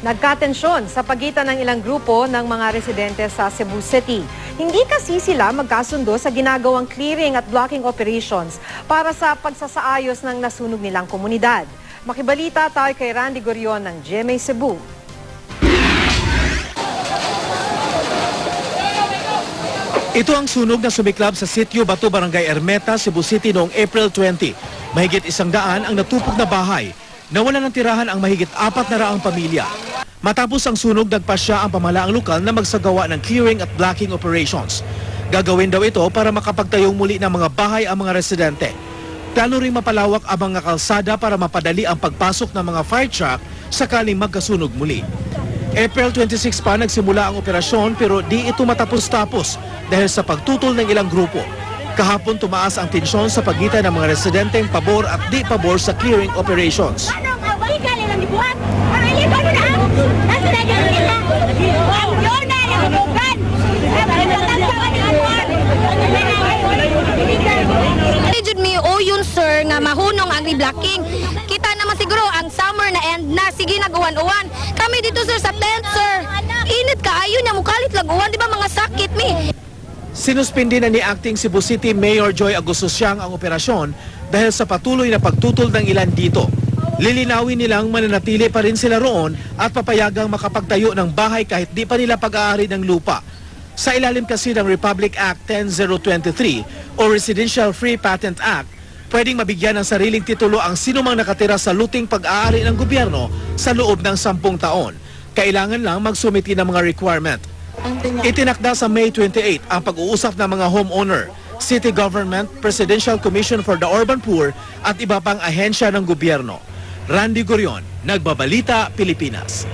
Nagkatensyon sa pagitan ng ilang grupo ng mga residente sa Cebu City. Hindi kasi sila magkasundo sa ginagawang clearing at blocking operations para sa pagsasaayos ng nasunog nilang komunidad. Makibalita tayo kay Randy Gorion ng GMA Cebu. Ito ang sunog na sumiklab sa Sitio Bato, Barangay Ermeta, Cebu City noong April 20. Mahigit 100 ang natupok na bahay. Nawala ng tirahan ang mahigit 400 pamilya. Matapos ang sunog, nagpasya ang pamahalaang lokal na magsagawa ng clearing at blocking operations. Gagawin daw ito para makapagtayong muli ng mga bahay ang mga residente. Plano ring mapalawak ang mga kalsada para mapadali ang pagpasok ng mga fire truck sakaling magkasunog muli. April 26 pa nagsimula ang operasyon pero di ito matapos-tapos dahil sa pagtutol ng ilang grupo. Kahapon tumaas ang tensyon sa pagitan ng mga residenteng pabor at di pabor sa clearing operations. Jud mi o yun sir nga mahunong ang reblocking. Kita naman siguro ang summer na end na, sige nag-uwan-uwan. Kami dito sir sa tent sir. Init kaayo niya mukalit lag-uwan, di ba mga sakit mi. Sinuspindi na ni Acting Cebu City Mayor Joy Agosto-Siang ang operasyon dahil sa patuloy na pagtutol ng ilan dito. Lilinawin nilang mananatili pa rin sila roon at papayagang makapagtayo ng bahay kahit di pa nila pag-aari ng lupa. Sa ilalim kasi ng Republic Act 10023 o Residential Free Patent Act, pwedeng mabigyan ng sariling titulo ang sinumang nakatira sa luting pag-aari ng gobyerno sa loob ng 10 taon. Kailangan lang magsumiti ng mga requirement. Itinakda sa May 28 ang pag-uusap ng mga homeowner, city government, Presidential Commission for the Urban Poor at iba pang ahensya ng gobyerno. Randy Gorion, Nagbabalita, Pilipinas.